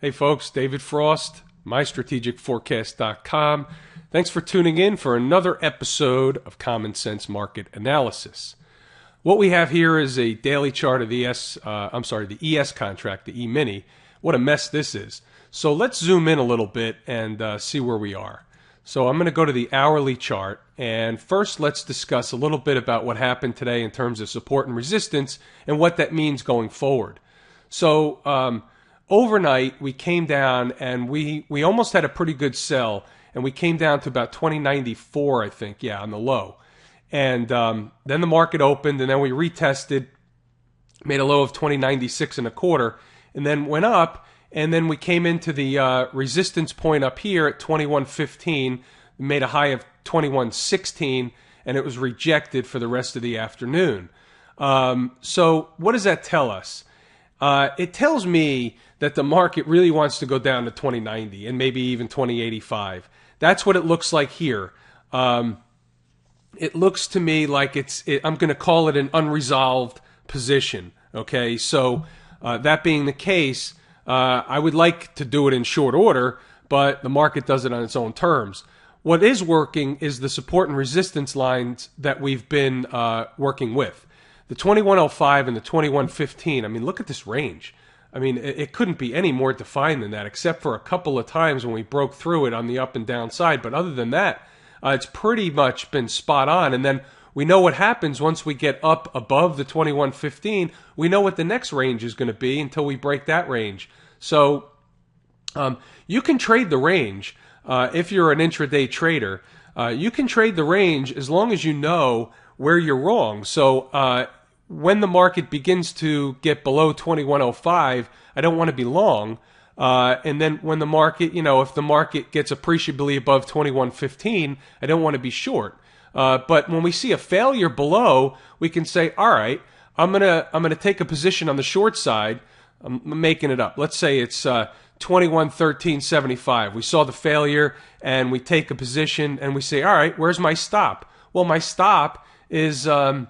Hey folks, David Frost, mystrategicforecast.com. Thanks for tuning in for another episode of Common Sense Market Analysis. What we have here is a daily chart of the ES contract, the E-mini. What a mess this is. So let's zoom in a little bit and see where we are. So I'm going to go to the hourly chart, and first let's discuss a little bit about what happened today in terms of support and resistance and what that means going forward. So overnight we came down and we almost had a pretty good sell, and we came down to about 2094, I think, on the low. And then the market opened, and then we retested, made a low of 2096 and a quarter, and then went up. And then we came into the resistance point up here at 2115, made a high of 2116, and it was rejected for the rest of the afternoon. So what does that tell us? It tells me that the market really wants to go down to 2090 and maybe even 2085. That's what it looks like here. It looks to me like I'm going to call it an unresolved position. Okay, so that being the case, I would like to do it in short order, but the market does it on its own terms. What is working is the support and resistance lines that we've been working with. The 2105 and the 2115, I mean, look at this range. I mean, it couldn't be any more defined than that, except for a couple of times when we broke through it on the up and down side. But other than that, it's pretty much been spot on. And then we know what happens once we get up above the 2115. We know what the next range is going to be until we break that range. So you can trade the range if you're an intraday trader. You can trade the range as long as you know where you're wrong. So when the market begins to get below 2105, I don't want to be long. And then when the market, if the market gets appreciably above 2115, I don't want to be short. But when we see a failure below, we can say, all right, I'm gonna take a position on the short side. I'm making it up. Let's say it's 2113.75. We saw the failure and we take a position and we say, all right, where's my stop? Well, my stop is a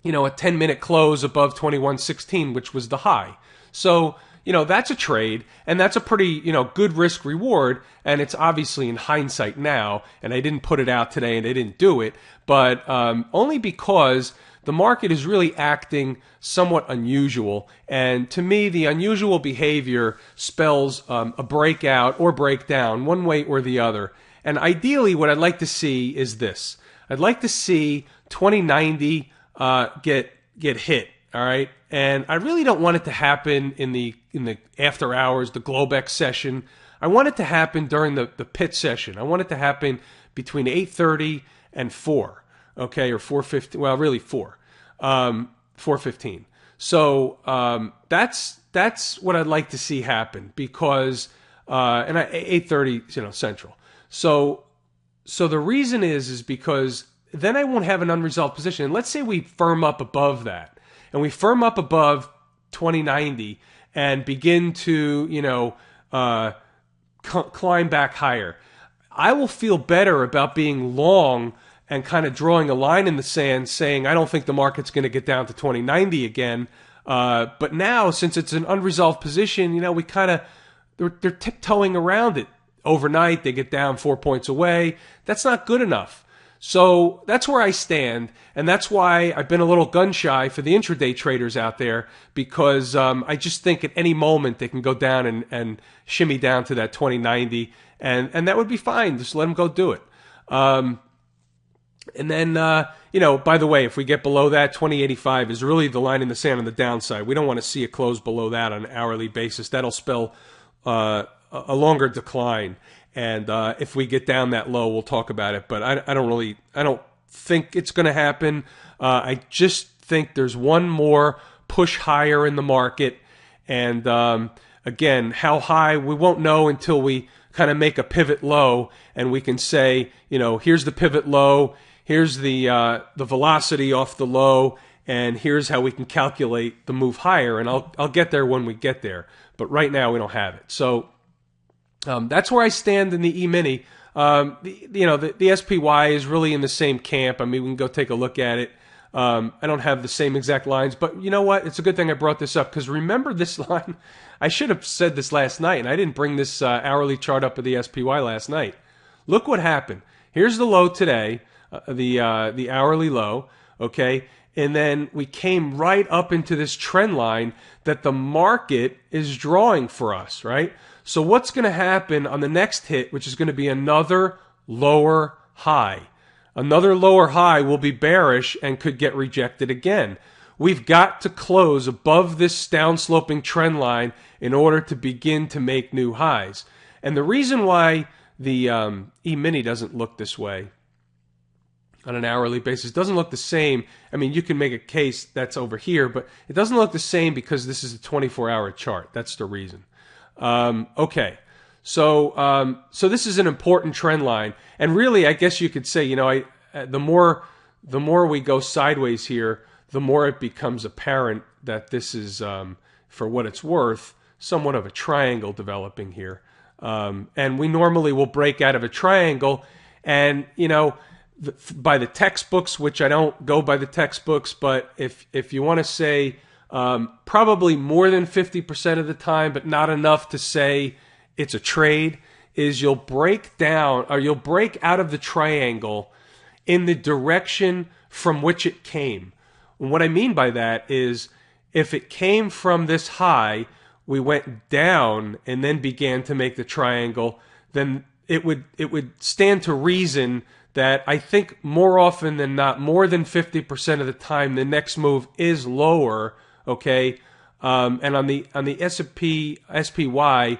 10-minute close above 2116, which was the high. So that's a trade, and that's a pretty, good risk reward, and it's obviously in hindsight now, and I didn't put it out today and I didn't do it, but only because the market is really acting somewhat unusual, and to me, the unusual behavior spells a breakout or breakdown, one way or the other. And ideally, what I'd like to see is this. I'd like to see 2090 get hit. All right, and I really don't want it to happen in the after hours, the Globex session. I want it to happen during the pit session. I want it to happen between 8:30 and 4, okay, or 4:15. Well, really 4, 4:15. So that's what I'd like to see happen because and 8:30, Central. So the reason is because then I won't have an unresolved position. And let's say we firm up above that. And we firm up above 2090 and begin to, climb back higher. I will feel better about being long and kind of drawing a line in the sand saying, I don't think the market's going to get down to 2090 again. But now, since it's an unresolved position, they're tiptoeing around it. Overnight, they get down 4 points away. That's not good enough. So that's where I stand, and that's why I've been a little gun-shy for the intraday traders out there, because I just think at any moment they can go down and shimmy down to that 2090, and that would be fine. Just let them go do it. And then, by the way, if we get below that, 2085 is really the line in the sand on the downside. We don't want to see it close below that on an hourly basis. That'll spell a longer decline. And if we get down that low, we'll talk about it. But I don't think it's going to happen. I just think there's one more push higher in the market. And again, how high, we won't know until we kind of make a pivot low. And we can say, here's the pivot low. Here's the velocity off the low. And here's how we can calculate the move higher. And I'll get there when we get there. But right now, we don't have it. So that's where I stand in the E-mini. The SPY is really in the same camp. I mean, we can go take a look at it. I don't have the same exact lines, but you know what? It's a good thing I brought this up, because remember this line? I should have said this last night, and I didn't bring this hourly chart up of the SPY last night. Look what happened. Here's the low today, the hourly low, okay? And then we came right up into this trend line that the market is drawing for us, right? So what's going to happen on the next hit, which is going to be another lower high? Another lower high will be bearish and could get rejected again. We've got to close above this downsloping trend line in order to begin to make new highs. And the reason why the E-mini doesn't look this way on an hourly basis, doesn't look the same. I mean, you can make a case that's over here, but it doesn't look the same because this is a 24-hour chart. That's the reason. Okay. So this is an important trend line, and really, I guess you could say, you know, the more we go sideways here, the more it becomes apparent that this is, for what it's worth, somewhat of a triangle developing here. And we normally will break out of a triangle, and you know, by the textbooks, which I don't go by the textbooks, but if you want to say probably more than 50% of the time, but not enough to say it's a trade, is you'll break down, or you'll break out of the triangle in the direction from which it came. And what I mean by that is, if it came from this high, we went down and then began to make the triangle, then it would stand to reason that I think more often than not, more than 50% of the time, the next move is lower, okay? And on the SPY,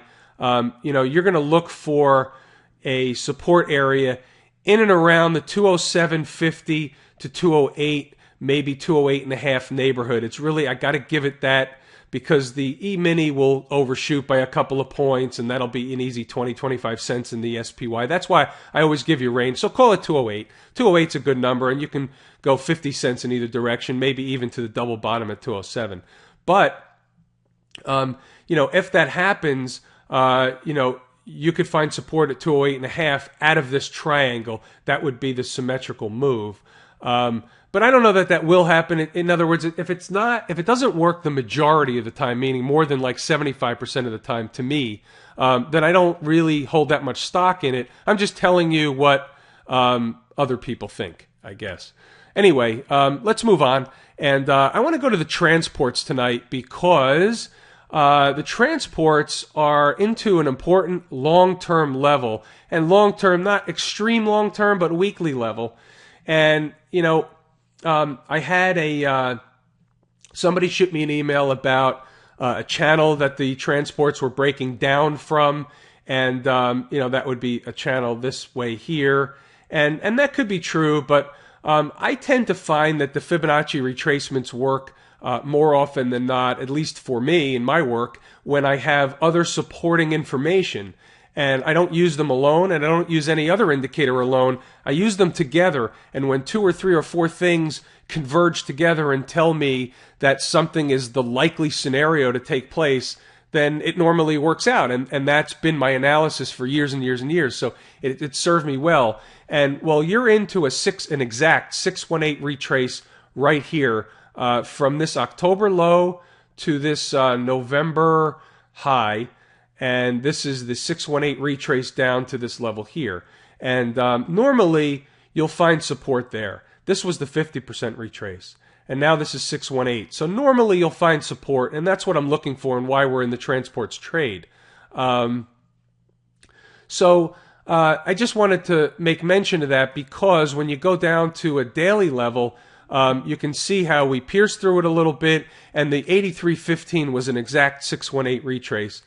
you know, you're going to look for a support area in and around the 207.50 to 208, maybe 208 and a half neighborhood. It's really, I got to give it that, because the E-mini will overshoot by a couple of points, and that'll be an easy 20, 25 cents in the SPY. That's why I always give you range. So call it 208. 208 is a good number, and you can go 50 cents in either direction, maybe even to the double bottom at 207. But, you know, if that happens, you know, you could find support at 208 and a half out of this triangle. That would be the symmetrical move. But I don't know that that will happen. In other words, if it doesn't work the majority of the time, meaning more than like 75% of the time to me, then I don't really hold that much stock in it. I'm just telling you what other people think, I guess. Anyway, let's move on. And I want to go to the transports tonight, because the transports are into an important long-term level. And long-term, not extreme long-term, but weekly level. And, you know, I had somebody shoot me an email about a channel that the transports were breaking down from, and you know, that would be a channel this way here, and that could be true, but I tend to find that the Fibonacci retracements work more often than not, at least for me in my work, when I have other supporting information. And I don't use them alone, and I don't use any other indicator alone. I use them together, and when 2 or 3 or 4 things converge together and tell me that something is the likely scenario to take place, then it normally works out. And that's been my analysis for years and years and years. So it served me well. And well, you're into an exact 618 retrace right here, from this October low to this November high. And this is the 618 retrace down to this level here. And normally, you'll find support there. This was the 50% retrace. And now this is 618. So normally, you'll find support, and that's what I'm looking for and why we're in the transports trade. So I just wanted to make mention of that, because when you go down to a daily level, you can see how we pierced through it a little bit, and the 83.15 was an exact 618 retrace.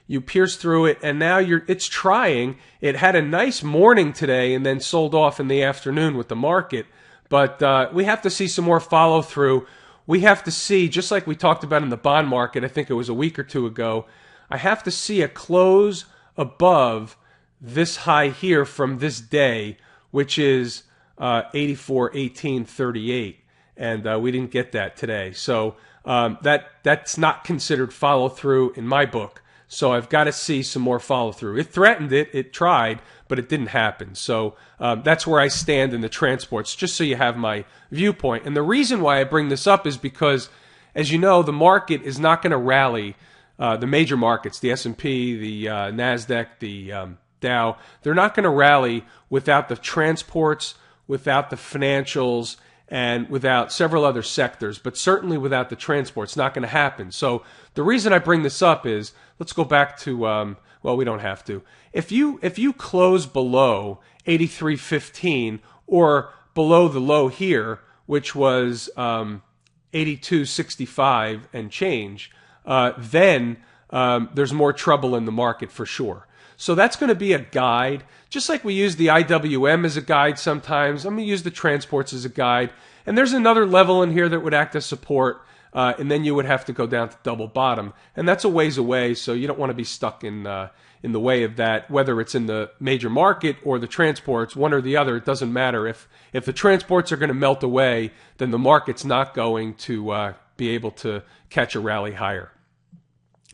You pierce through it, and now it's trying. It had a nice morning today and then sold off in the afternoon with the market. But we have to see some more follow through. We have to see, just like we talked about in the bond market, I think it was a week or two ago, I have to see a close above this high here from this day, which is 84.1838. And we didn't get that today. So that's not considered follow through in my book. So I've got to see some more follow through. It threatened it, it tried, but it didn't happen. So that's where I stand in the transports, just so you have my viewpoint. And the reason why I bring this up is because, as you know, the market is not going to rally. The major markets, the S&P, the NASDAQ, the Dow, they're not going to rally without the transports, without the financials, and without several other sectors, but certainly without the transport. It's not going to happen. So the reason I bring this up is, let's go back to, well, we don't have to. If you close below 83.15 or below the low here, which was 82.65 and change, then there's more trouble in the market for sure. So that's going to be a guide, just like we use the IWM as a guide sometimes. I'm going to use the transports as a guide. And there's another level in here that would act as support, and then you would have to go down to double bottom. And that's a ways away, so you don't want to be stuck in the way of that, whether it's in the major market or the transports, one or the other. It doesn't matter. If the transports are going to melt away, then the market's not going to be able to catch a rally higher.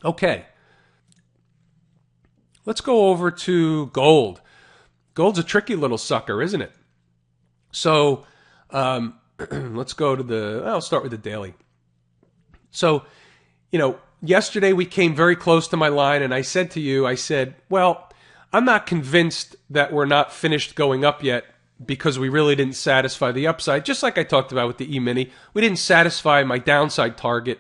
Okay. Let's go over to gold. Gold's a tricky little sucker, isn't it? So let's go to I'll start with the daily. So, yesterday we came very close to my line, and I said to you, well, I'm not convinced that we're not finished going up yet because we really didn't satisfy the upside. Just like I talked about with the E-mini, we didn't satisfy my downside target.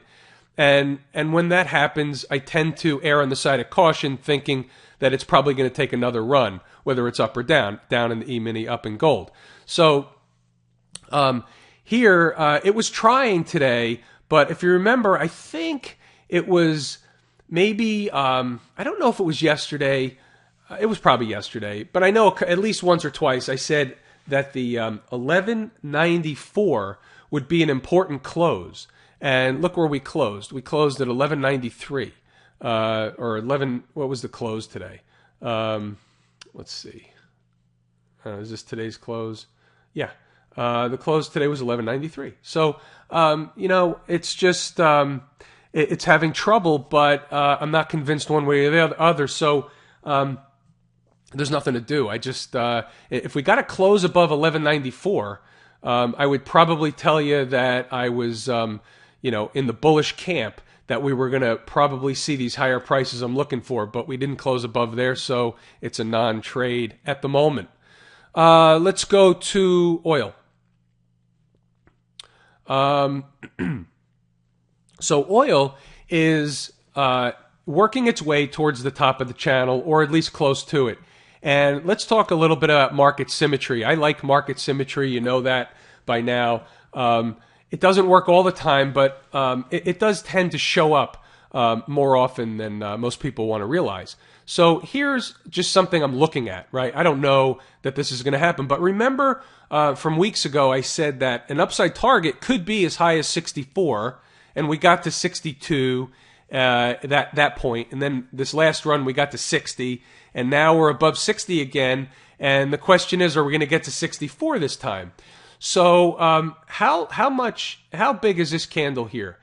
And when that happens, I tend to err on the side of caution, thinking that it's probably going to take another run, whether it's up or down in the E-mini, up in gold. So here, it was trying today, but if you remember, I think it was maybe, I don't know if it was yesterday. It was probably yesterday, but I know at least once or twice I said that the 1194 would be an important close. And look where we closed. We closed at 1193, or 11. What was the close today? Let's see. Is this today's close? Yeah, the close today was 1193. So it's just it's having trouble, but I'm not convinced one way or the other. So there's nothing to do. I just if we got to close above 1194, I would probably tell you that I was in the bullish camp, that we were going to probably see these higher prices I'm looking for, but we didn't close above there, so it's a non-trade at the moment. Let's go to oil. So oil is working its way towards the top of the channel, or at least close to it. And let's talk a little bit about market symmetry. I like market symmetry. You know that by now. It doesn't work all the time, but it does tend to show up more often than most people want to realize. So here's just something I'm looking at, right? I don't know that this is going to happen, but remember from weeks ago I said that an upside target could be as high as 64, and we got to 62 that point, and then this last run we got to 60, and now we're above 60 again, and the question is, are we going to get to 64 this time? So how big is this candle here?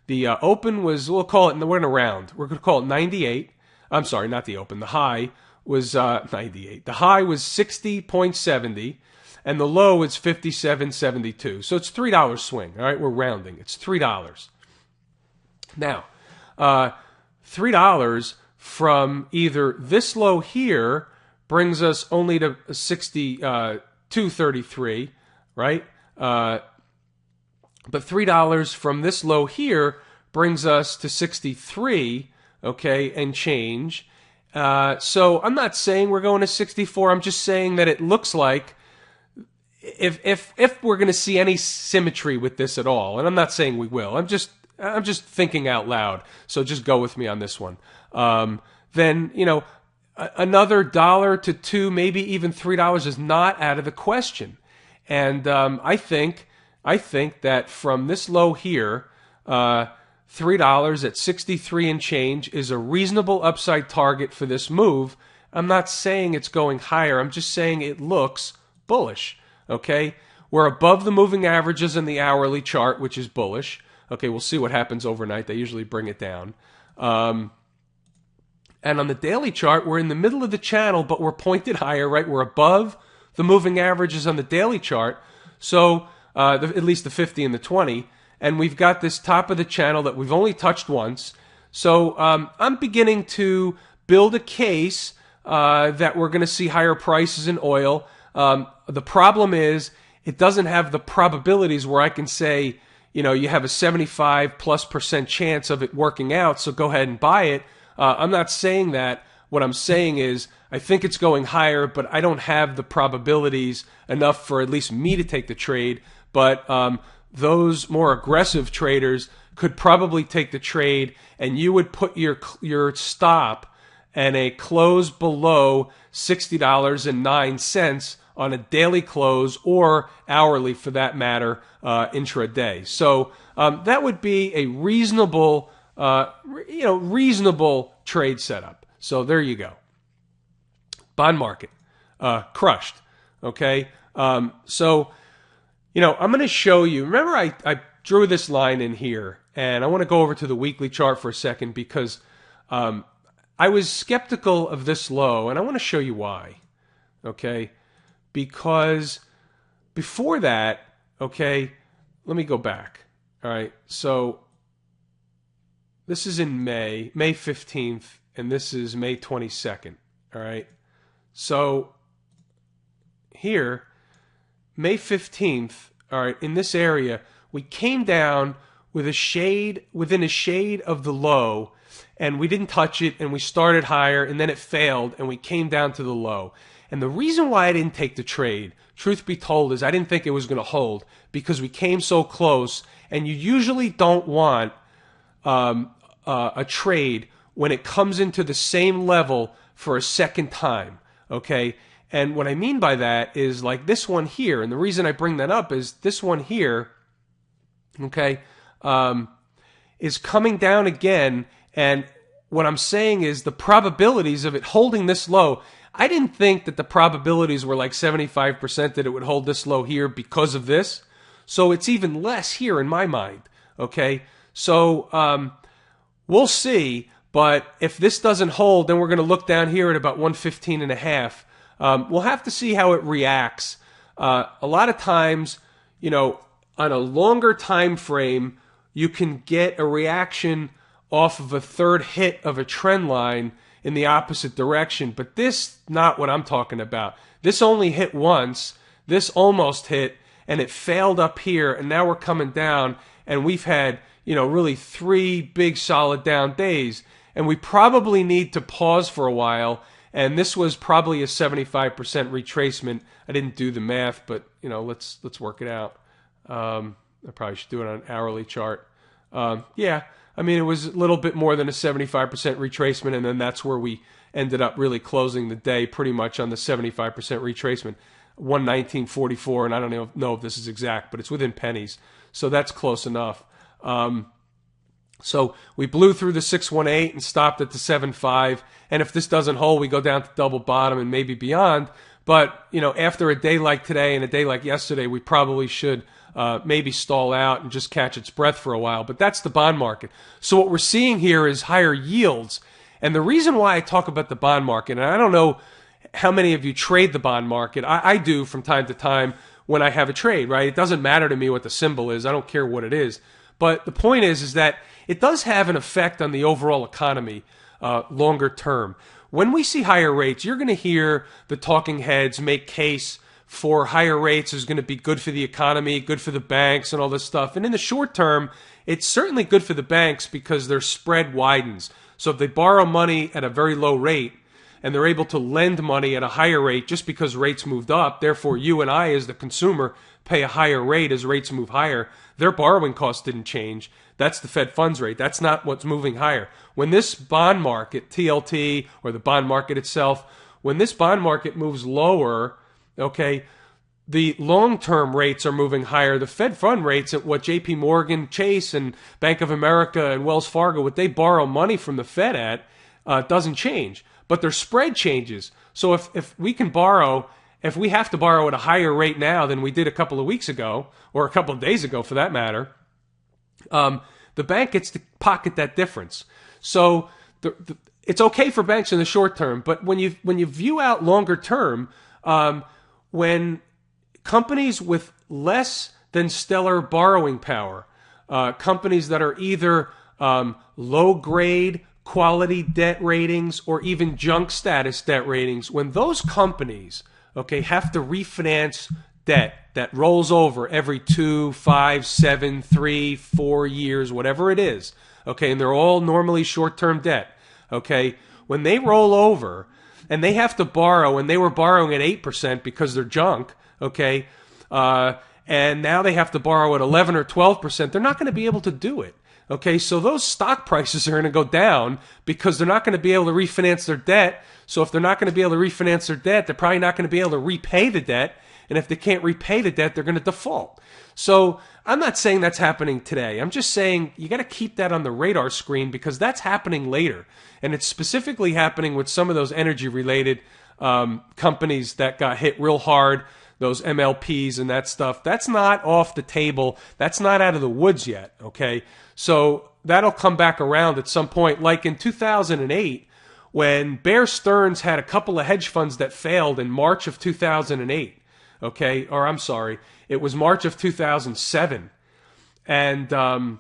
The open was, we're going to round. We're going to call it 98. I'm sorry, not the open. The high was 98. The high was 60.70, and the low is 57.72. So it's $3 swing. All right, we're rounding. It's $3. Now, $3 from either this low here brings us only to 62.33. Right? But $3 from this low here brings us to 63, okay, and change. So I'm not saying we're going to 64. I'm just saying that it looks like if we're going to see any symmetry with this at all, and I'm not saying we will. I'm just thinking out loud. So just go with me on this one. Then another $1 to $2, maybe even $3 is not out of the question. And I think that from this low here, $3 at 63 and change is a reasonable upside target for this move. I'm not saying it's going higher. I'm just saying it looks bullish. Okay, we're above the moving averages in the hourly chart, which is bullish. Okay, we'll see what happens overnight. They usually bring it down. And on the daily chart, we're in the middle of the channel, but we're pointed higher, right? We're above the moving averages on the daily chart. So at least the 50 and the 20. And we've got this top of the channel that we've only touched once. So I'm beginning to build a case that we're going to see higher prices in oil. The problem is it doesn't have the probabilities where I can say, you have a 75+% chance of it working out, so go ahead and buy it. I'm not saying that. What I'm saying is I think it's going higher, but I don't have the probabilities enough for at least me to take the trade. But those more aggressive traders could probably take the trade, and you would put your stop and a close below $60.09 on a daily close or hourly for that matter intraday. So that would be a reasonable reasonable trade setup. So there you go. Bond market crushed. Okay. So I'm going to show you. Remember, I drew this line in here, and I want to go over to the weekly chart for a second because I was skeptical of this low, and I want to show you why. Okay. Because before that, okay, let me go back. All right. So this is in May 15th, and this is May 22nd. All right. So here, May 15th, all right, in this area, we came down with within a shade of the low, and we didn't touch it, and we started higher, and then it failed, and we came down to the low. And the reason why I didn't take the trade, truth be told, is I didn't think it was going to hold because we came so close, and you usually don't want a trade when it comes into the same level for a second time, okay? And what I mean by that is like this one here, and the reason I bring that up is this one here, okay, is coming down again, and what I'm saying is the probabilities of it holding this low, I didn't think that the probabilities were like 75% that it would hold this low here because of this, so it's even less here in my mind, okay? So we'll see, but if this doesn't hold, then we're going to look down here at about 115.5. We'll have to see how it reacts. A lot of times, on a longer time frame, you can get a reaction off of a third hit of a trend line in the opposite direction. But this, not what I'm talking about. This only hit once. This almost hit, and it failed up here, and now we're coming down, and we've had, really 3 big solid down days. And we probably need to pause for a while. And this was probably a 75% retracement. I didn't do the math, but let's work it out. I probably should do it on an hourly chart. Yeah, I mean, it was a little bit more than a 75% retracement, and then that's where we ended up really closing the day pretty much on the 75% retracement, 119.44, and I don't know if this is exact, but it's within pennies, so that's close enough. So we blew through the 618 and stopped at the 7.5. And if this doesn't hold, we go down to double bottom and maybe beyond. But, after a day like today and a day like yesterday, we probably should maybe stall out and just catch its breath for a while. But that's the bond market. So what we're seeing here is higher yields. And the reason why I talk about the bond market, and I don't know how many of you trade the bond market. I do from time to time when I have a trade, right? It doesn't matter to me what the symbol is. I don't care what it is. But the point is that it does have an effect on the overall economy longer term. When we see higher rates, you're going to hear the talking heads make case for higher rates is going to be good for the economy, good for the banks and all this stuff. And in the short term, it's certainly good for the banks because their spread widens. So if they borrow money at a very low rate and they're able to lend money at a higher rate just because rates moved up, therefore you and I as the consumer pay a higher rate as rates move higher, their borrowing costs didn't change. That's the Fed funds rate. That's not what's moving higher. When this bond market, TLT, or the bond market itself, when this bond market moves lower, okay, the long-term rates are moving higher. The Fed fund rates at what JP Morgan, Chase, and Bank of America, and Wells Fargo, what they borrow money from the Fed at, doesn't change. But their spread changes. So if we can borrow, if we have to borrow at a higher rate now than we did a couple of weeks ago, or a couple of days ago for that matter, the bank gets to pocket that difference. So it's okay for banks in the short term, but when you view out longer term, when companies with less than stellar borrowing power, companies that are either low grade quality debt ratings or even junk status debt ratings, when those companies, okay, have to refinance debt that rolls over every 2, 5, 7, 3, 4 years, whatever it is, okay, and they're all normally short-term debt, okay, when they roll over and they have to borrow, and they were borrowing at 8% because they're junk, okay, and now they have to borrow at 11 or 12%, they're not going to be able to do it. Okay, so those stock prices are going to go down because they're not going to be able to refinance their debt. So if they're not going to be able to refinance their debt, they're probably not going to be able to repay the debt. And if they can't repay the debt, they're going to default. So I'm not saying that's happening today. I'm just saying you got to keep that on the radar screen because that's happening later. And it's specifically happening with some of those energy-related companies that got hit real hard, those MLPs and that stuff. That's not off the table. That's not out of the woods yet, okay? So that'll come back around at some point, like in 2008, when Bear Stearns had a couple of hedge funds that failed in March of 2008, okay? Or I'm sorry, it was March of 2007. And the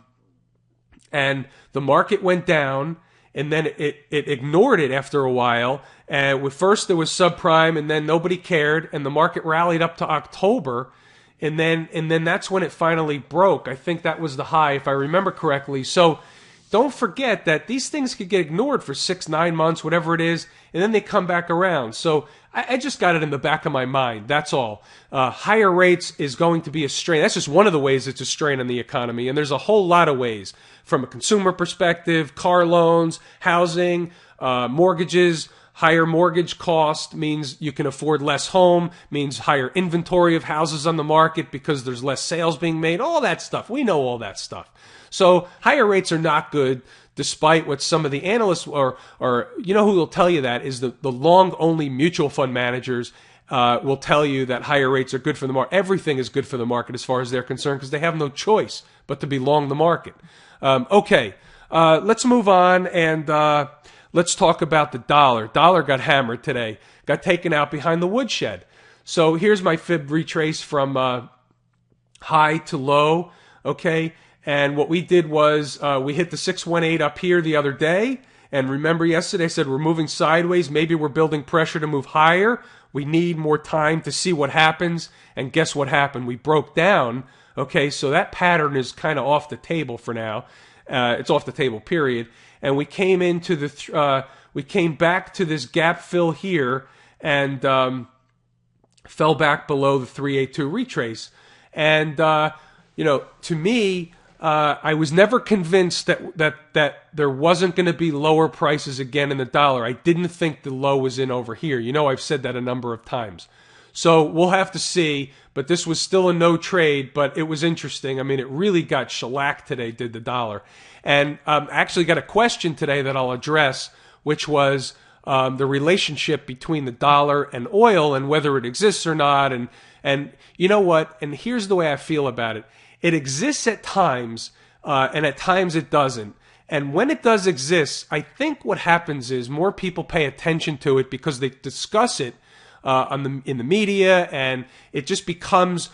market went down, and then it ignored it after a while. And first there was subprime, and then nobody cared, and the market rallied up to October, and then that's when it finally broke. I think that was the high, if I remember correctly. So don't forget that these things could get ignored for 6, 9 months, whatever it is, and then they come back around. So I just got it in the back of my mind. That's all. Higher rates is going to be a strain. That's just one of the ways it's a strain on the economy, and there's a whole lot of ways. From a consumer perspective, car loans, housing, mortgages. Higher mortgage cost means you can afford less home, means higher inventory of houses on the market because there's less sales being made, all that stuff. We know all that stuff. So higher rates are not good, despite what some of the analysts or you know who will tell you that is the long-only mutual fund managers will tell you that higher rates are good for the market. Everything is good for the market as far as they're concerned because they have no choice but to be long the market. Okay, let's move on and let's talk about the dollar. Dollar got hammered today, got taken out behind the woodshed. So here's my fib retrace from high to low, okay? And what we did was we hit the 618 up here the other day. And remember yesterday I said we're moving sideways. Maybe we're building pressure to move higher. We need more time to see what happens. And guess what happened? We broke down, okay? So that pattern is kind of off the table for now. It's off the table, period. And we came into we came back to this gap fill here and fell back below the 382 retrace. And to me, I was never convinced that there wasn't going to be lower prices again in the dollar. I didn't think the low was in over here. You know, I've said that a number of times. So we'll have to see, but this was still a no trade, but it was interesting. I mean, it really got shellacked today, did the dollar. And I actually got a question today that I'll address, which was the relationship between the dollar and oil and whether it exists or not. And you know what? And here's the way I feel about it. It exists at times, and at times it doesn't. And when it does exist, I think what happens is more people pay attention to it because they discuss it in the media, and it just becomes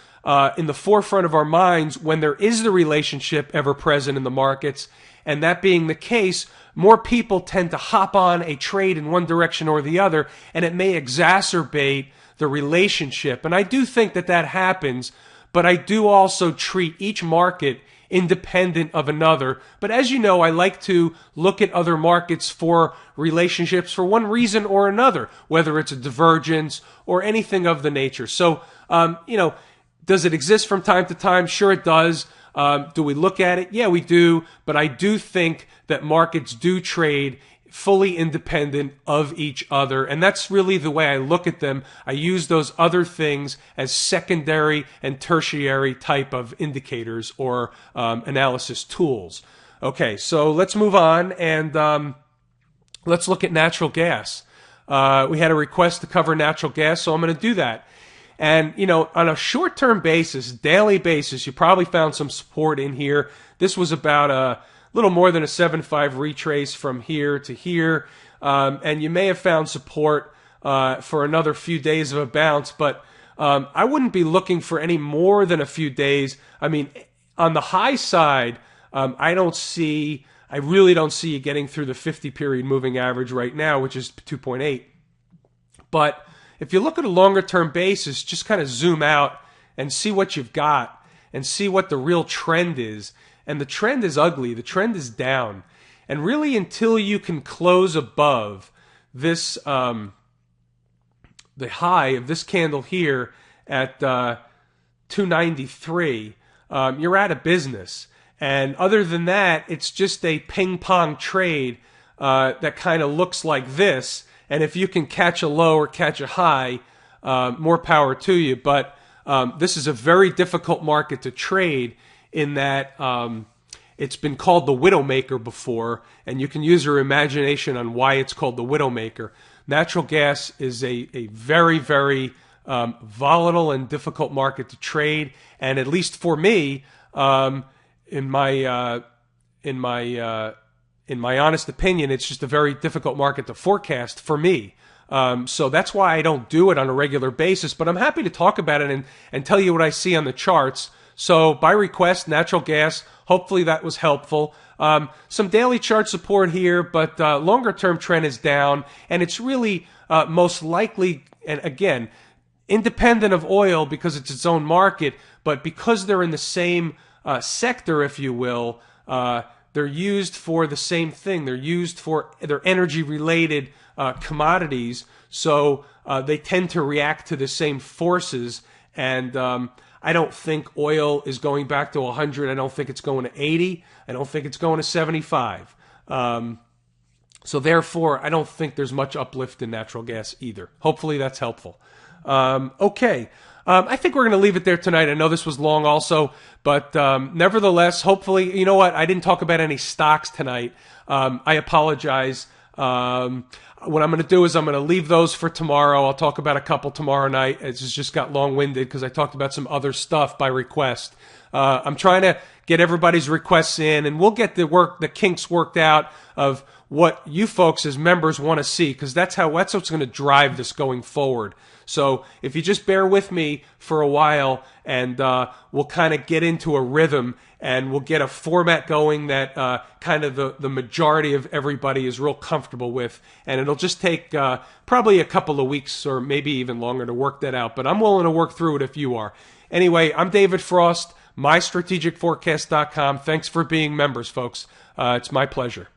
in the forefront of our minds when there is the relationship ever present in the markets. And that being the case, more people tend to hop on a trade in one direction or the other, and it may exacerbate the relationship. And I do think that happens, but I do also treat each market independent of another. But as you know, I like to look at other markets for relationships for one reason or another, whether it's a divergence or anything of the nature. So, does it exist from time to time? Sure it does. Do we look at it? Yeah, we do. But I do think that markets do trade fully independent of each other. And that's really the way I look at them. I use those other things as secondary and tertiary type of indicators or analysis tools. Okay, so let's move on and let's look at natural gas. We had a request to cover natural gas, so I'm going to do that. And, on a short-term basis, daily basis, you probably found some support in here. This was about little more than a 7.5 retrace from here to here, and you may have found support for another few days of a bounce, but I wouldn't be looking for any more than a few days. I mean, on the high side, I really don't see you getting through the 50-period moving average right now, which is 2.8. But if you look at a longer-term basis, just kind of zoom out and see what you've got and see what the real trend is. And the trend is ugly. The trend is down. And really, until you can close above this, the high of this candle here at 293, you're out of business. And other than that, it's just a ping-pong trade that kind of looks like this. And if you can catch a low or catch a high, more power to you. But this is a very difficult market to trade in that it's been called the Widowmaker before, and you can use your imagination on why it's called the Widowmaker. Natural gas is a very, very volatile and difficult market to trade, and at least for me, in my honest opinion, it's just a very difficult market to forecast for me. So that's why I don't do it on a regular basis, but I'm happy to talk about it and tell you what I see on the charts. So by request, natural gas, hopefully that was helpful. Some daily chart support here, but longer-term trend is down, and it's really most likely, and again, independent of oil because it's its own market, but because they're in the same sector, if you will, they're used for the same thing. They're used for their energy-related commodities, so they tend to react to the same forces. And I don't think oil is going back to 100. I don't think it's going to 80. I don't think it's going to 75. So therefore, I don't think there's much uplift in natural gas either. Hopefully that's helpful. Okay. I think we're going to leave it there tonight. I know this was long also, but nevertheless, hopefully, you know what? I didn't talk about any stocks tonight. I apologize. What I'm going to do is I'm going to leave those for tomorrow. I'll talk about a couple tomorrow night. It's just got long-winded because I talked about some other stuff by request. I'm trying to get everybody's requests in, and we'll get the kinks worked out of what you folks as members want to see, because that's what's going to drive this going forward. So if you just bear with me for a while, and we'll kind of get into a rhythm, and we'll get a format going that kind of the majority of everybody is real comfortable with. And it'll just take probably a couple of weeks or maybe even longer to work that out. But I'm willing to work through it if you are. Anyway, I'm David Frost, mystrategicforecast.com. Thanks for being members, folks. It's my pleasure.